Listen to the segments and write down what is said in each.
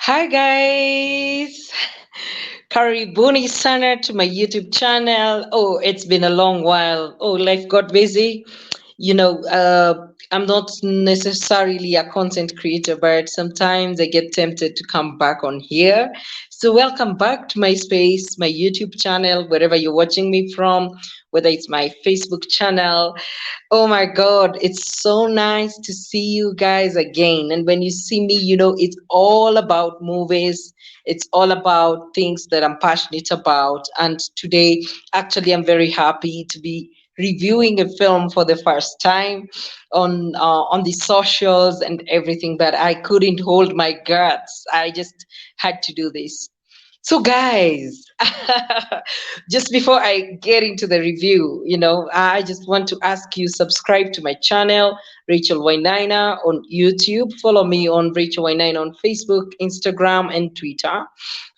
Hi guys, karibuni sana to my YouTube channel. Oh, it's been a long while. Oh, life got busy. I'm not necessarily a content creator, but sometimes I get tempted to come back on here. So, welcome back to my space, my YouTube channel, wherever you're watching me from, whether it's my Facebook channel. Oh my God, it's so nice to see you guys again. And when you see me, it's all about movies. It's all about things that I'm passionate about. And today, actually, I'm very happy to be reviewing a film for the first time on the socials and everything. But I couldn't hold my guts. I just had to do this. So, guys, just before I get into the review, I just want to ask you subscribe to my channel, Rachel Wainaina on YouTube. Follow me on Rachel Wainaina on Facebook, Instagram, and Twitter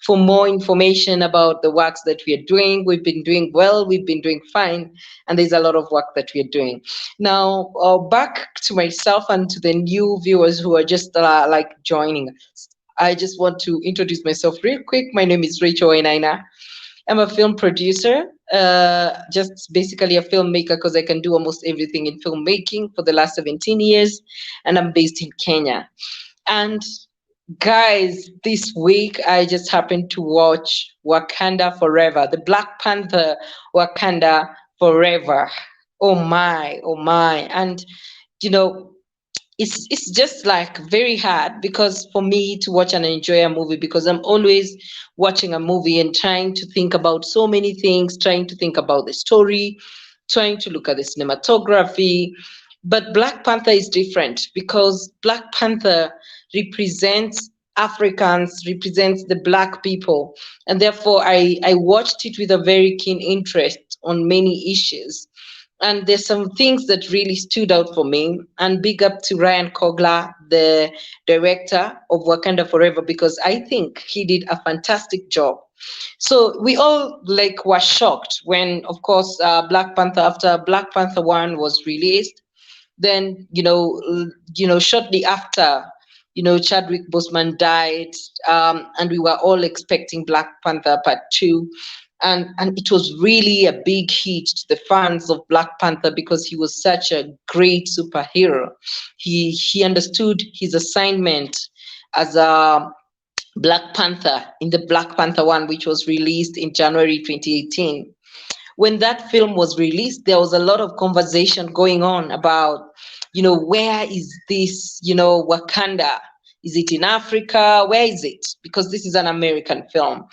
for more information about the works that we are doing. We've been doing well, we've been doing fine, and there's a lot of work that we are doing. Now, back to myself and to the new viewers who are just like joining us. I just want to introduce myself real quick. My name is Rachel Wainaina. I'm a film producer, just basically a filmmaker because I can do almost everything in filmmaking for the last 17 years, and I'm based in Kenya. And guys, this week I just happened to watch Wakanda Forever, the Black Panther Wakanda Forever. Oh my, oh my. And you know, it's just like very hard because for me to watch and enjoy a movie because I'm always watching a movie and trying to think about so many things, trying to think about the story, trying to look at the cinematography. But Black Panther is different because Black Panther represents Africans, represents the black people, and therefore I watched it with a very keen interest on many issues. And there's some things that really stood out for me. And big up to Ryan Coogler, the director of Wakanda Forever, because I think he did a fantastic job. So we all like were shocked when, of course, Black Panther after Black Panther one was released. Then shortly after, Chadwick Boseman died, and we were all expecting Black Panther Part Two, and it was really a big hit to the fans of Black Panther because he was such a great superhero. He understood his assignment as a Black Panther in the Black Panther one, which was released in January 2018. When that film was released, there was a lot of conversation going on about, where is this, Wakanda? Is it in Africa? Where is it? Because this is an American film.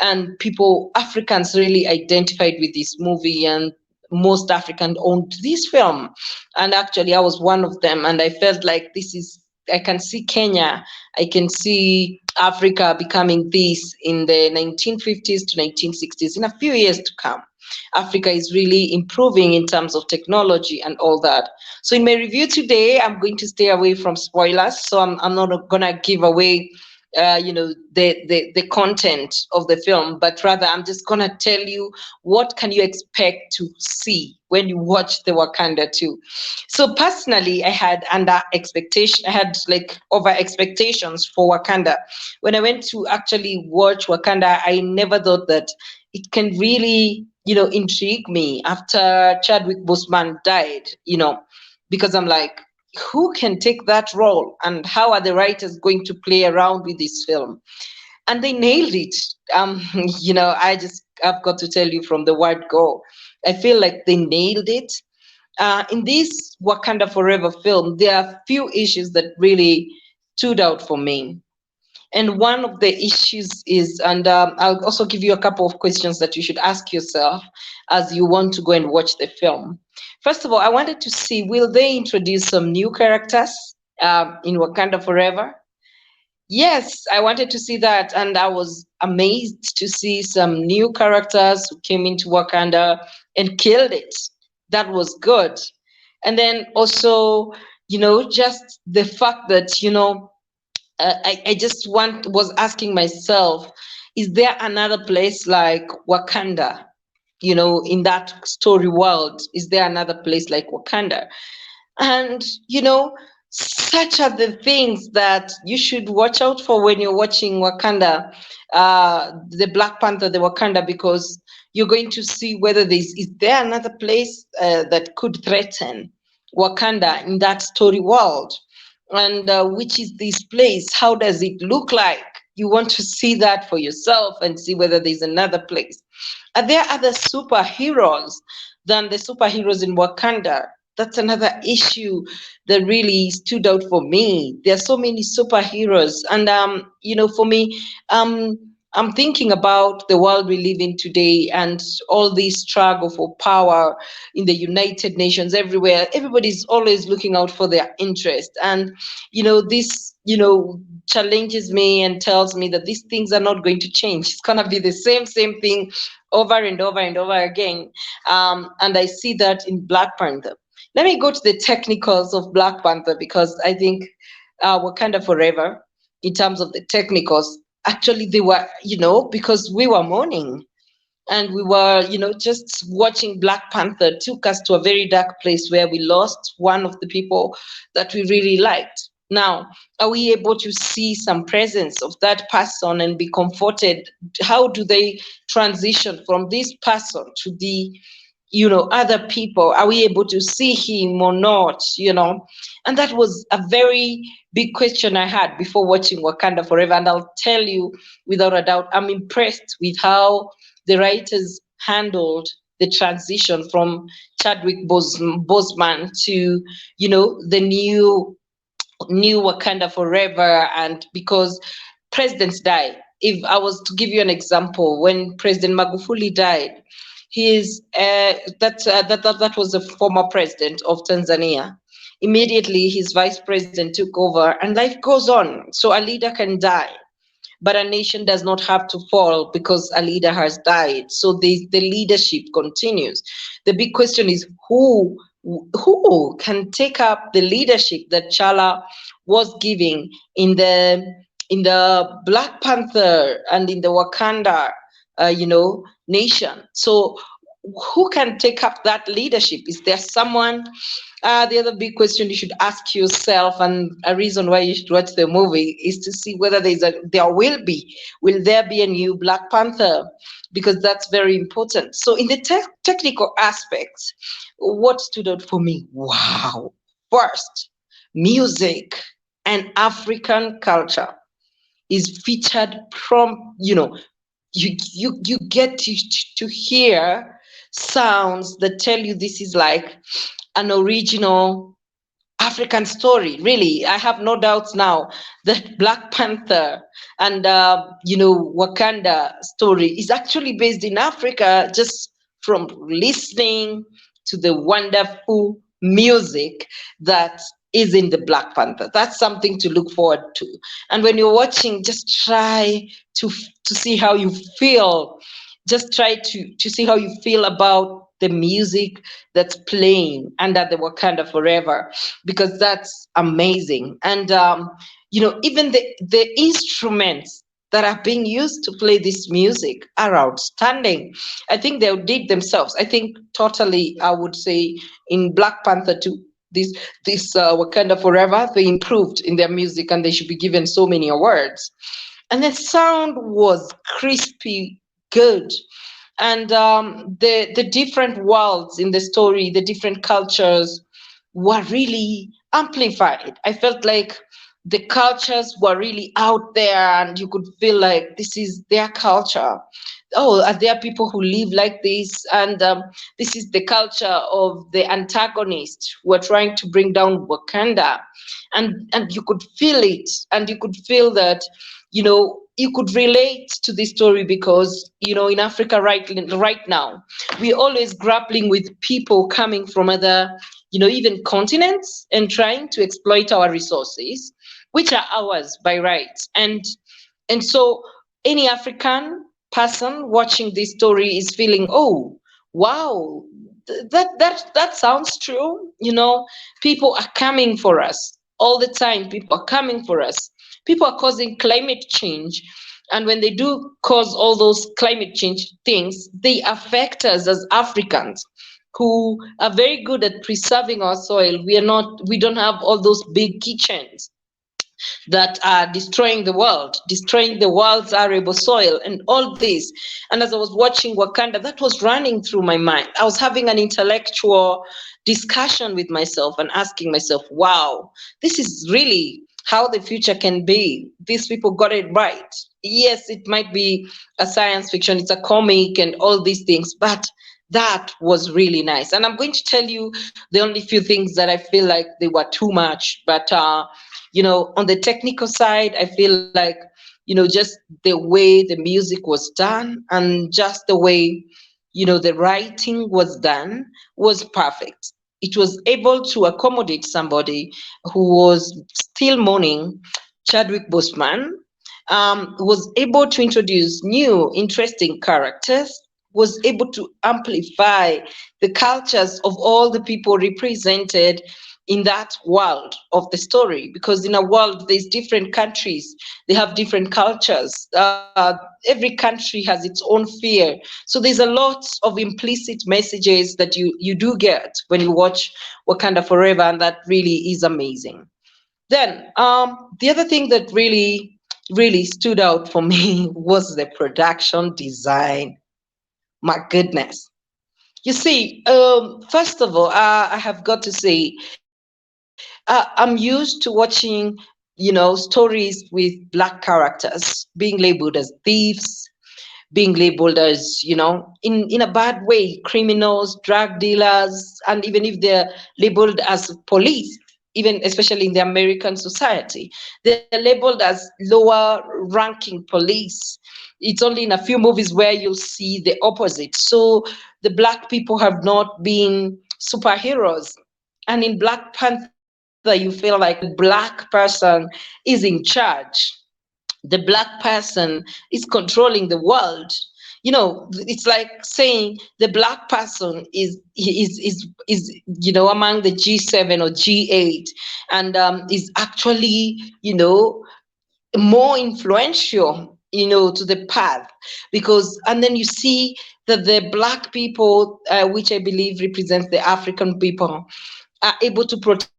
And people, Africans really identified with this movie, and most Africans owned this film. And actually, I was one of them. And I felt like I can see Kenya, I can see Africa becoming this in the 1950s to 1960s, in a few years to come. Africa is really improving in terms of technology and all that. So in my review today, I'm going to stay away from spoilers. So I'm not going to give away the content of the film, but rather I'm just gonna tell you what can you expect to see when you watch the Wakanda 2. So personally, I had like over expectations for Wakanda. When I went to actually watch Wakanda, I never thought that it can really, intrigue me after Chadwick Boseman died, because I'm like, who can take that role and how are the writers going to play around with this film? And they nailed it. I've got to tell you from the word go, I feel like they nailed it. In this Wakanda Forever film, there are few issues that really stood out for me. And one of the issues is, and I'll also give you a couple of questions that you should ask yourself as you want to go and watch the film. First of all, I wanted to see, will they introduce some new characters in Wakanda Forever? Yes, I wanted to see that, and I was amazed to see some new characters who came into Wakanda and killed it. That was good. And then also, just the fact that, I just was asking myself, is there another place like Wakanda? In that story world, is there another place like Wakanda? And Such are the things that you should watch out for when you're watching Wakanda, the Black Panther, the Wakanda, because you're going to see whether is there another place that could threaten Wakanda in that story world, and which is this place? How does it look like? You want to see that for yourself and see whether there's another place. Are there other superheroes than the superheroes in Wakanda? That's another issue that really stood out for me. There are so many superheroes, and for me, um, I'm thinking about the world we live in today and all this struggle for power in the United Nations, everywhere. Everybody's always looking out for their interest, and this challenges me and tells me that these things are not going to change. It's gonna be the same thing over and over and over again. And I see that in Black Panther. Let me go to the technicals of Black Panther, because I think Wakanda Forever, in terms of the technicals, actually they were, because we were mourning and we were, just watching Black Panther took us to a very dark place where we lost one of the people that we really liked. Now, are we able to see some presence of that person and be comforted? How do they transition from this person to the other people? Are we able to see him or not? And that was a very big question I had before watching Wakanda Forever. And I'll tell you without a doubt, I'm impressed with how the writers handled the transition from Chadwick Boseman to the new Wakanda Forever. And because presidents die, if I was to give you an example, when President Magufuli died, his that was the former president of Tanzania. Immediately, his vice president took over, and life goes on. So a leader can die, but a nation does not have to fall because a leader has died. So the leadership continues. The big question is who can take up the leadership that Chala was giving in the Black Panther and in the Wakanda, nation. So who can take up that leadership? Is there someone? The other big question you should ask yourself, and a reason why you should watch the movie, is to see whether will there be a new Black Panther, because that's very important. So in the technical aspects, what stood out for me? Wow! First, music and African culture is featured from you get to hear sounds that tell you this is like an original African story. Really, I have no doubts now that Black Panther and Wakanda story is actually based in Africa, just from listening to the wonderful music that is in the Black Panther. That's something to look forward to. And when you're watching, just try to see how you feel. Just try to see how you feel about the music that's playing under the Wakanda Forever, because that's amazing. And even the instruments that are being used to play this music are outstanding. I think they did themselves. I think totally, I would say, in Black Panther 2, this Wakanda Forever, they improved in their music and they should be given so many awards. And the sound was crispy, good. And the different worlds in the story, the different cultures were really amplified. I felt like the cultures were really out there, and you could feel like this is their culture. Oh, are there people who live like this? And this is the culture of the antagonist who are trying to bring down Wakanda. And you could feel it, and you could feel that, you could relate to this story, because in Africa right now, we're always grappling with people coming from other, even continents, and trying to exploit our resources, which are ours by right. And so any African person watching this story is feeling, oh wow, that sounds true. People are coming for us all the time. People are coming for us. People are causing climate change, and when they do cause all those climate change things, they affect us as Africans. who are very good at preserving our soil. We don't have all those big kitchens that are destroying the world's arable soil and all this. And as I was watching Wakanda, that was running through my mind. I was having an intellectual discussion with myself and asking myself, wow, this is really how the future can be. These people got it right. Yes, it might be a science fiction, it's a comic and all these things, but that was really nice. And I'm going to tell you the only few things that I feel like they were too much, but on the technical side, I feel like, just the way the music was done and just the way, the writing was done was perfect. It was able to accommodate somebody who was still mourning Chadwick Boseman, was able to introduce new, interesting characters, was able to amplify the cultures of all the people represented in that world of the story. Because in a world, there's different countries, they have different cultures. Every country has its own fear. So there's a lot of implicit messages that you do get when you watch Wakanda Forever, and that really is amazing. Then, the other thing that really stood out for me was the production design. My goodness. You see, first of all, I have got to say, I'm used to watching, stories with black characters being labeled as thieves, being labeled as, in a bad way, criminals, drug dealers, and even if they're labeled as police, even especially in the American society, they're labeled as lower ranking police. It's only in a few movies where you'll see the opposite. So the black people have not been superheroes. And in Black Panther, you feel like the black person is in charge, the black person is controlling the world. It's like saying the black person is among the G7 or G8, and is actually more influential to the path. Because and then you see that the black people, which I believe represents the African people, are able to protect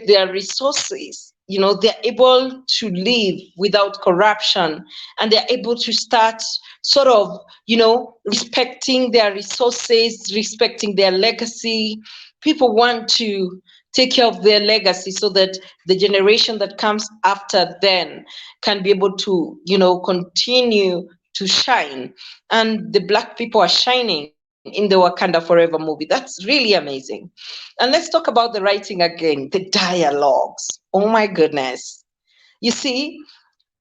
their resources. They're able to live without corruption, and they're able to start sort of, respecting their resources, respecting their legacy. People want to take care of their legacy so that the generation that comes after them can be able to, continue to shine. And the black people are shining in the Wakanda Forever movie. That's really amazing. And let's talk about the writing again, the dialogues. Oh my goodness. You see,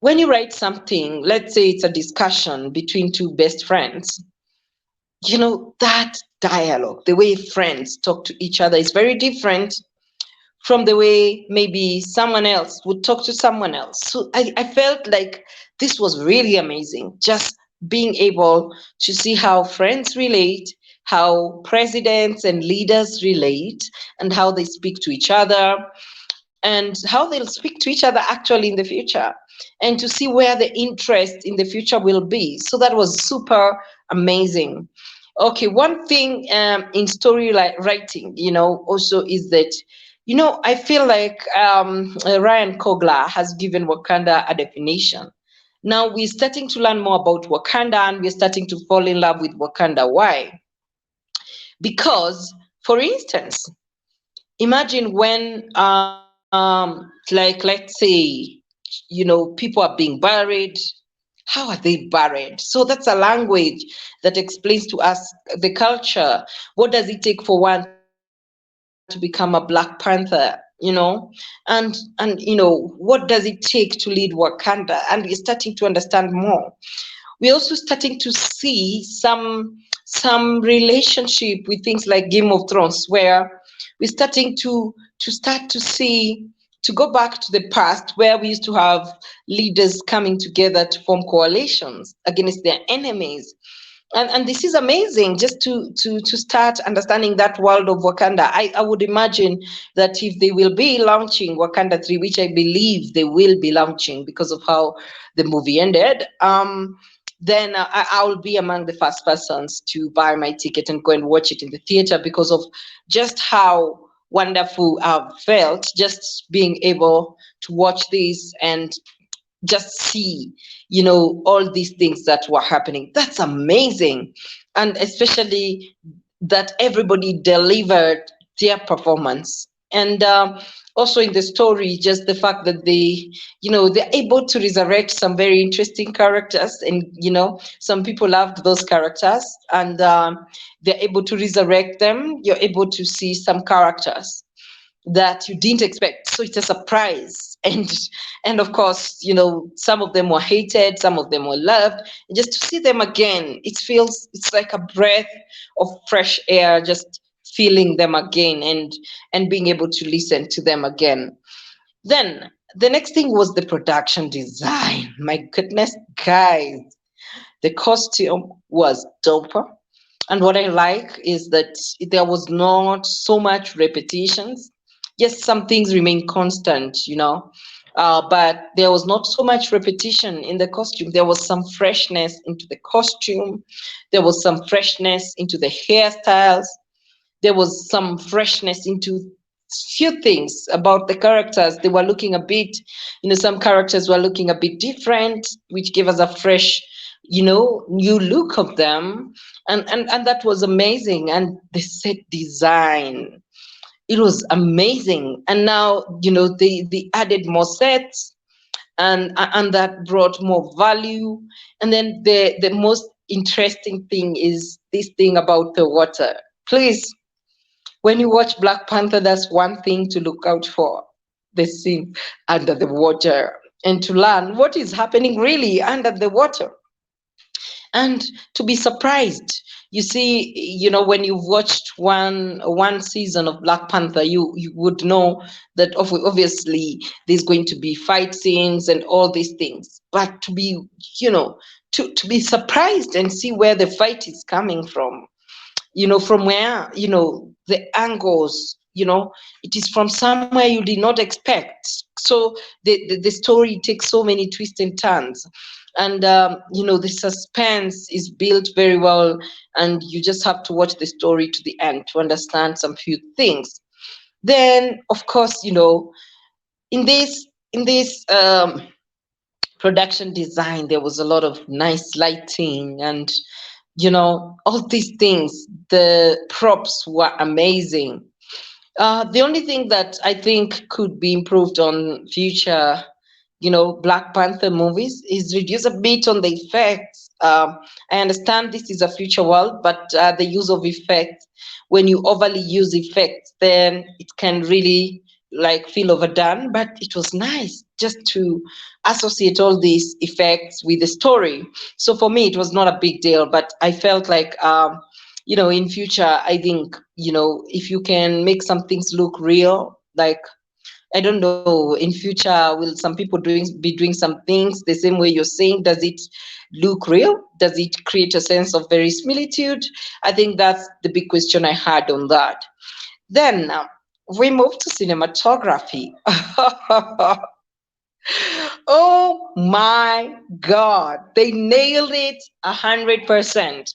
when you write something, let's say it's a discussion between two best friends, that dialogue, the way friends talk to each other is very different from the way maybe someone else would talk to someone else. So I felt like this was really amazing. Just being able to see how friends relate, how presidents and leaders relate, and how they speak to each other, and how they'll speak to each other actually in the future, and to see where the interest in the future will be. So that was super amazing. Okay, one thing in story writing, also is that, I feel like Ryan Coogler has given Wakanda a definition. Now we're starting to learn more about Wakanda, and we're starting to fall in love with Wakanda. Why? Because, for instance, imagine when, let's say, people are being buried. How are they buried? So that's a language that explains to us the culture. What does it take for one to become a Black Panther? And what does it take to lead Wakanda? And we're starting to understand more. We're also starting to see some relationship with things like Game of Thrones, where we're starting to see, to go back to the past, where we used to have leaders coming together to form coalitions against their enemies. And this is amazing, just to start understanding that world of Wakanda. I would imagine that if they will be launching Wakanda 3, which I believe they will be launching because of how the movie ended, then I will be among the first persons to buy my ticket and go and watch it in the theater, because of just how wonderful I've felt just being able to watch this and just see, all these things that were happening. That's amazing. And especially that everybody delivered their performance. And also in the story, just the fact that they're able to resurrect some very interesting characters. And, some people loved those characters, and they're able to resurrect them. You're able to see some characters that you didn't expect. So it's a surprise. And of course, some of them were hated, some of them were loved. And just to see them again, it's like a breath of fresh air, just feeling them again, and being able to listen to them again. Then the next thing was the production design. My goodness, guys, the costume was doper. And what I like is that there was not so much repetitions. Yes, some things remain constant, but there was not so much repetition in the costume. There was some freshness into the costume. There was some freshness into the hairstyles. There was some freshness into few things about the characters. They were looking a bit, some characters were looking a bit different, which gave us a fresh, new look of them. And that was amazing. And the set design, it was amazing. And now, they added more sets, and that brought more value. And then the most interesting thing is this thing about the water. Please, when you watch Black Panther, that's one thing to look out for, the scene under the water, and to learn what is happening really under the water, and to be surprised. You see, when you've watched one season of Black Panther, you would know that obviously there's going to be fight scenes and all these things, but to be, to be surprised and see where the fight is coming from, from where, the angles, it is from somewhere you did not expect. So the story takes so many twists and turns. And the suspense is built very well, and you just have to watch the story to the end to understand some few things. Then of course, in this production design, there was a lot of nice lighting, and all these things. The props were amazing. The only thing that I think could be improved on future, Black Panther movies is reduce a bit on the effects. I understand this is a future world, but the use of effects, when you overly use effects, then it can really like feel overdone. But it was nice just to associate all these effects with the story. So for me, it was not a big deal, but I felt like, in future, I think, if you can make some things look real, like, I don't know, in future, will some people be doing some things the same way you're saying? Does it look real? Does it create a sense of verisimilitude? I think that's the big question I had on that. Then we move to cinematography. Oh my God, they nailed it 100%.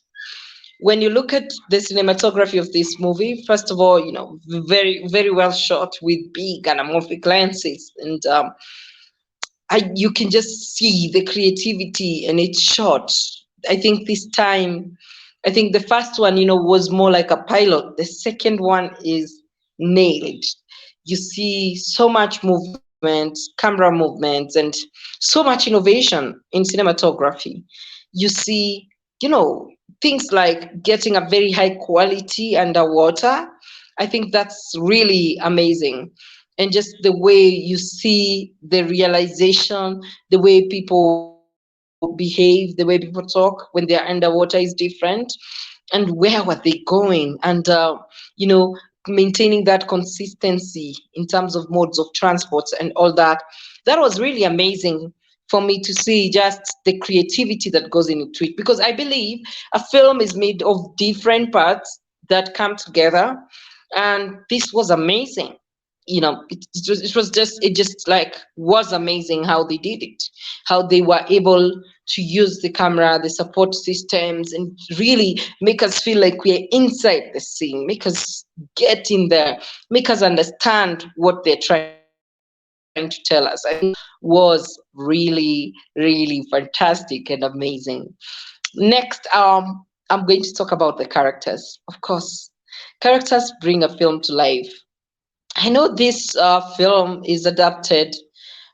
When you look at the cinematography of this movie, first of all, very, very well shot with big anamorphic lenses. And you can just see the creativity and it's shot. I think this time, I think the first one, was more like a pilot. The second one is nailed. You see so much movement, camera movements, and so much innovation in cinematography. You see, things like getting a very high quality underwater. I think that's really amazing. And just the way you see the realization, the way people behave, the way people talk when they're underwater is different. And where were they going? And maintaining that consistency in terms of modes of transport and all that. That was really amazing for me to see, just the creativity that goes into it, because I believe a film is made of different parts that come together, and this was amazing. It just like was amazing how they did it, how they were able to use the camera, the support systems, and really make us feel like we're inside the scene, make us get in there, make us understand what they're trying to tell us. I think was really, really fantastic and amazing. Next, I'm going to talk about the characters. Of course, characters bring a film to life. I know this film is adapted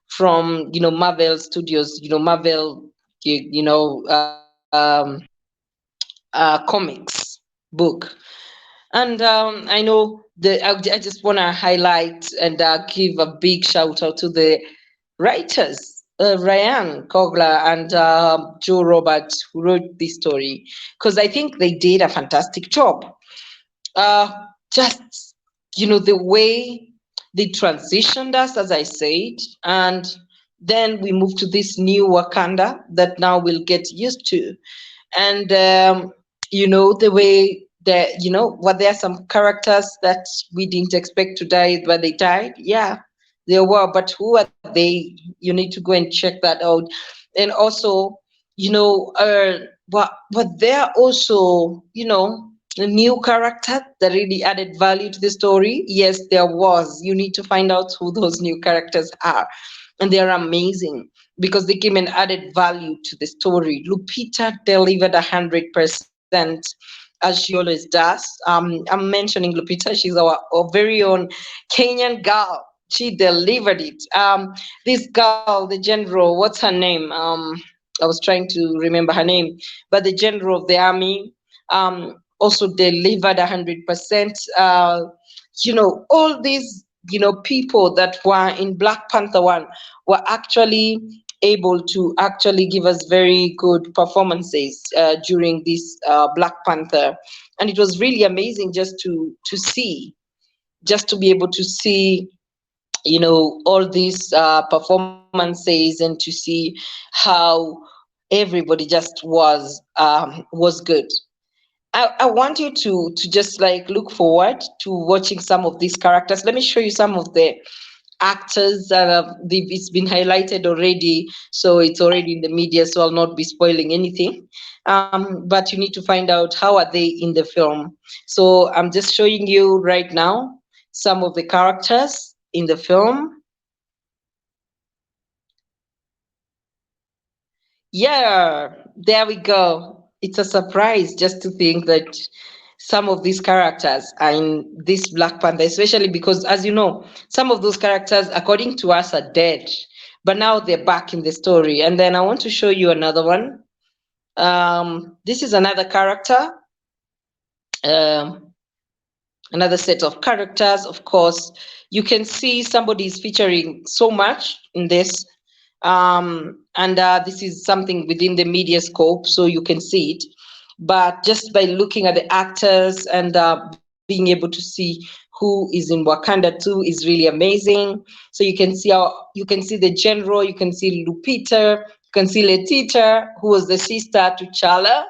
from Marvel Studios, Marvel, comics book, and I know I just want to highlight and give a big shout out to the writers, Ryan Coogler and Joe Roberts, who wrote this story, because I think they did a fantastic job. Uh, just the way they transitioned us, as I said, and then we move to this new Wakanda that now we'll get used to, and the way that were there some characters that we didn't expect to die, but they died. Yeah, there were, but who are they? You need to go and check that out. And also, but there are also a new character that really added value to the story. Yes, there was. You need to find out who those new characters are, and they're amazing because they came and added value to the story. Lupita delivered 100%, as she always does. I'm mentioning Lupita. She's our very own Kenyan girl. She delivered it. This girl, the general, what's her name? I was trying to remember her name, but the general of the army also delivered 100%. All these people that were in Black Panther one were actually able to actually give us very good performances during this Black Panther, and it was really amazing just to be able to see all these performances and to see how everybody just was good. I want you to just like look forward to watching some of these characters. Let me show you some of the actors that it's been highlighted already, so it's already in the media, so I'll not be spoiling anything. But you need to find out how are they in the film. So I'm just showing you right now some of the characters in the film. Yeah, there we go. It's a surprise just to think that some of these characters are in this Black Panther, especially because, as you know, some of those characters, according to us, are dead, but now they're back in the story. And then I want to show you another one. This is another character, um, another set of characters. Of course, you can see somebody is featuring so much in this. And this is something within the media scope, so you can see it. But just by looking at the actors and being able to see who is in Wakanda 2 is really amazing. So you can see the general, you can see Lupita, you can see Letita, who was the sister to Chala,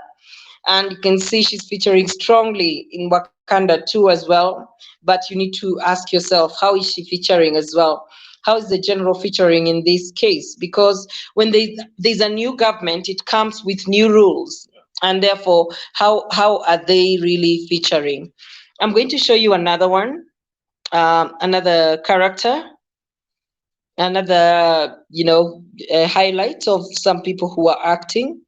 and you can see she's featuring strongly in Wakanda 2 as well. But you need to ask yourself, how is she featuring as well? How is the general featuring in this case? Because when there's a new government, it comes with new rules, and therefore, how are they really featuring? I'm going to show you another one, another character, another highlight of some people who are acting.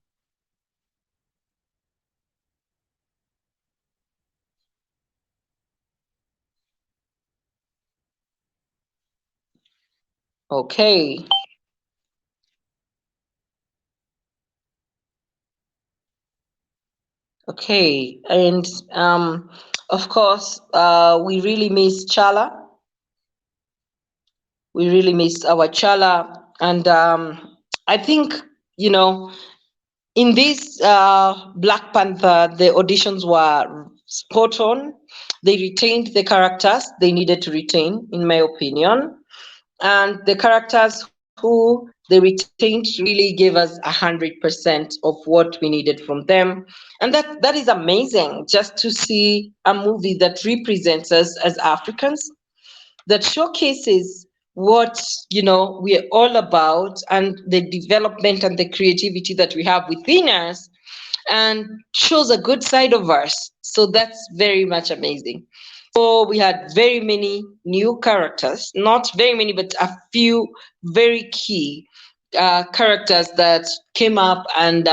Okay. Okay, and of course, we really miss Chala. We really miss our Chala, and I think you know in this Black Panther, the auditions were spot on. They retained the characters they needed to retain, in my opinion, and the characters who they retained really gave us 100% of what we needed from them, and that is amazing. Just to see a movie that represents us as Africans, that showcases what we're all about, and the development and the creativity that we have within us, and shows a good side of us. So that's very much amazing. So we had very many new characters, not very many, but a few very key characters that came up, and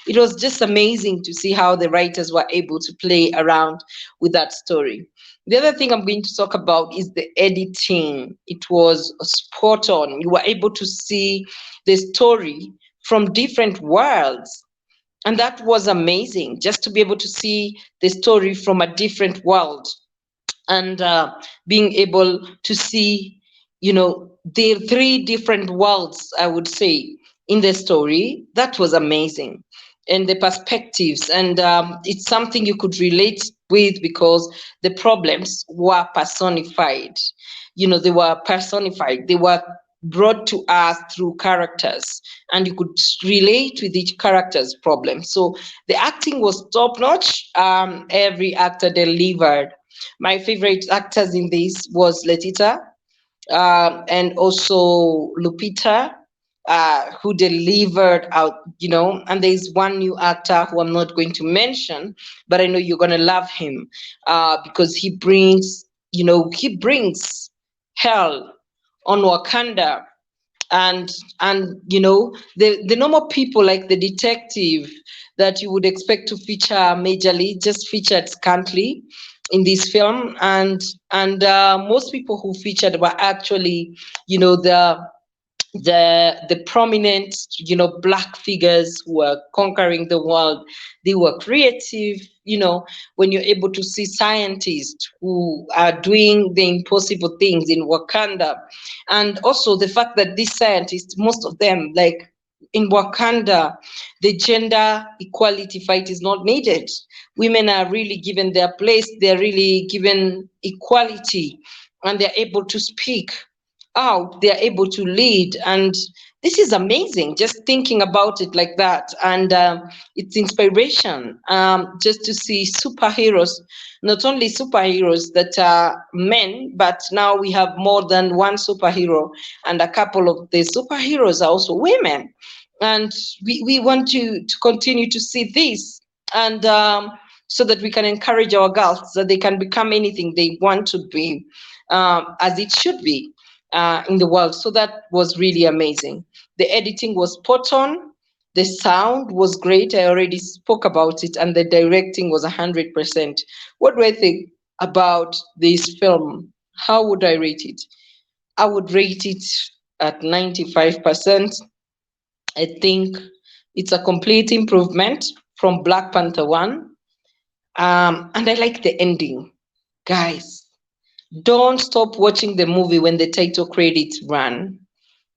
it was just amazing to see how the writers were able to play around with that story. The other thing I'm going to talk about is the editing. It was spot on. You were able to see the story from different worlds, and that was amazing, just to be able to see the story from a different world, and being able to see, the three different worlds, I would say, in the story. That was amazing. And the perspectives, and it's something you could relate with, because the problems were personified. They were personified, they were brought to us through characters, and you could relate with each character's problem. So the acting was top notch. Every actor delivered. My favorite actors in this was Letita, and also Lupita, who delivered out, and there's one new actor who I'm not going to mention, but I know you're going to love him, because he brings hell on Wakanda. And the normal people, like the detective that you would expect to feature majorly, just featured scantily in this film. And most people who featured were actually, the prominent, black figures who were conquering the world. They were creative. When you're able to see scientists who are doing the impossible things in Wakanda, and also the fact that these scientists, most of them, like in Wakanda, the gender equality fight is not needed. Women are really given their place, they're really given equality, and they're able to speak out, they're able to lead. And this is amazing, just thinking about it like that. And it's inspiration, just to see superheroes, not only superheroes that are men, but now we have more than one superhero, and a couple of the superheroes are also women. And we want to continue to see this, and so that we can encourage our girls that they can become anything they want to be, as it should be, in the world. So that was really amazing. The editing was spot on. The sound was great. I already spoke about it, and the directing was 100%. What do I think about this film? How would I rate it? I would rate it at 95%. I think it's a complete improvement from Black Panther 1. And I like the ending. Guys, don't stop watching the movie when the title credits run.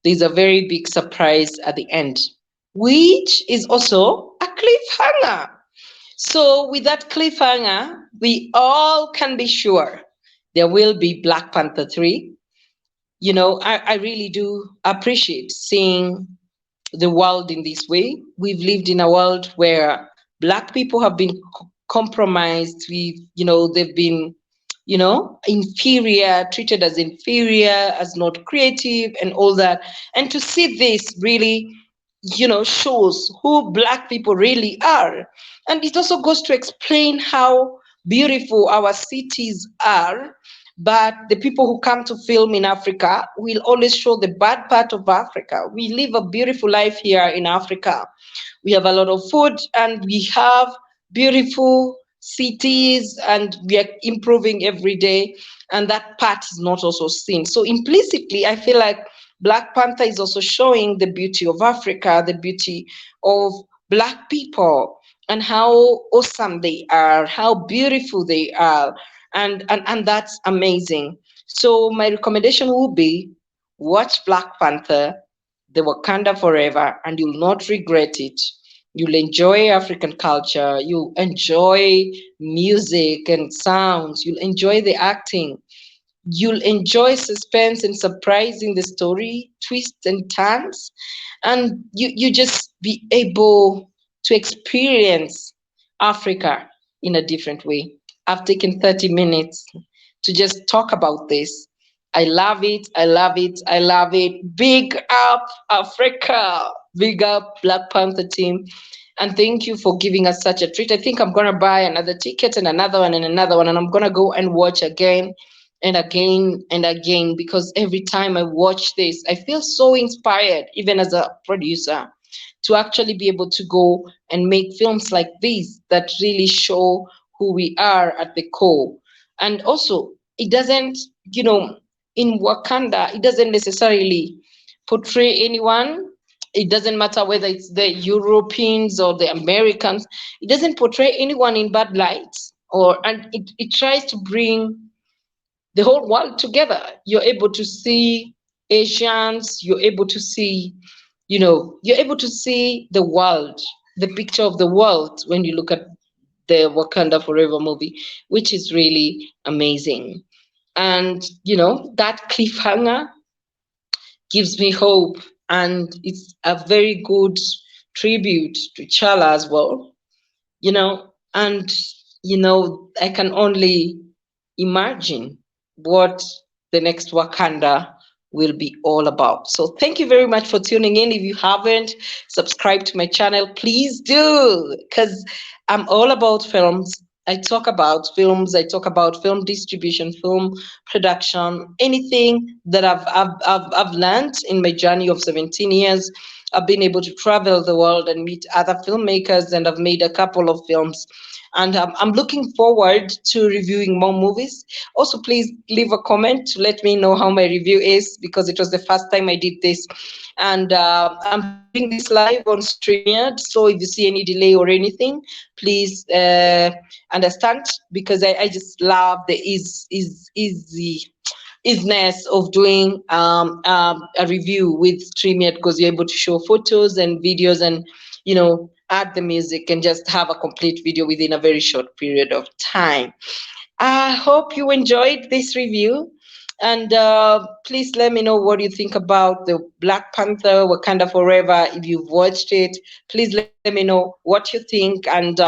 There's a very big surprise at the end, which is also a cliffhanger. So, with that cliffhanger, we all can be sure there will be Black Panther 3. I really do appreciate seeing the world in this way. We've lived in a world where Black people have been compromised. They've been, inferior, treated as inferior, as not creative, and all that. And to see this really, shows who Black people really are. And it also goes to explain how beautiful our cities are. But the people who come to film in Africa will always show the bad part of Africa. We live a beautiful life here in Africa. We have a lot of food, and we have beautiful cities, and we are improving every day. And that part is not also seen. So implicitly, I feel like Black Panther is also showing the beauty of Africa, the beauty of Black people, and how awesome they are, how beautiful they are. And that's amazing. So my recommendation will be, watch Black Panther, the Wakanda Forever, and you'll not regret it. You'll enjoy African culture, you'll enjoy music and sounds, you'll enjoy the acting, you'll enjoy suspense and surprise in the story, twists and turns, and you just be able to experience Africa in a different way. I've taken 30 minutes to just talk about this, I love it. I love it. I love it. Big up Africa. Big up Black Panther team. And thank you for giving us such a treat. I think I'm gonna buy another ticket and another one and another one, and I'm gonna go and watch again and again and again, because every time I watch this, I feel so inspired, even as a producer, to actually be able to go and make films like these that really show who we are at the core. And also, it doesn't, you know, in Wakanda, it doesn't necessarily portray anyone. It doesn't matter whether it's the Europeans or the Americans. It doesn't portray anyone in bad lights, and it tries to bring the whole world together. You're able to see Asians, you're able to see, you're able to see the world, the picture of the world when you look at the Wakanda Forever movie, which is really amazing. And that cliffhanger gives me hope, and it's a very good tribute to Chala as well. And I can only imagine what the next Wakanda will be all about. So thank you very much for tuning in. If you haven't subscribed to my channel, please do, because I'm all about films. I talk about films, I talk about film distribution, film production, anything that I've learned in my journey of 17 years. I've been able to travel the world and meet other filmmakers, and I've made a couple of films. And I'm looking forward to reviewing more movies. Also, please leave a comment to let me know how my review is, because it was the first time I did this. And I'm doing this live on StreamYard. So if you see any delay or anything, please understand, because I just love the easiness of doing a review with StreamYard, because you're able to show photos and videos, and add the music and just have a complete video within a very short period of time. I hope you enjoyed this review. And please let me know what you think about the Black Panther Wakanda Forever. If you've watched it, please let me know what you think. And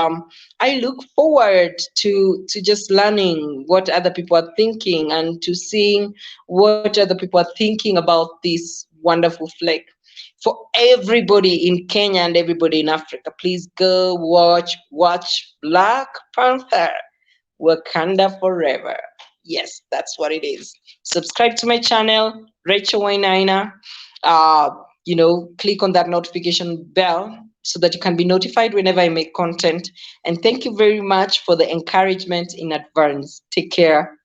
I look forward to just learning what other people are thinking, and to seeing what other people are thinking about this wonderful flick. For everybody in Kenya and everybody in Africa, please go watch Black Panther Wakanda Forever. Yes, that's what it is. Subscribe to my channel, Rachel Wainaina. Uh, click on that notification bell so that you can be notified whenever I make content. And thank you very much for the encouragement in advance. Take care.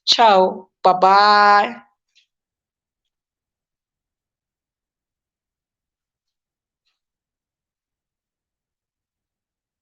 Ciao. Bye bye.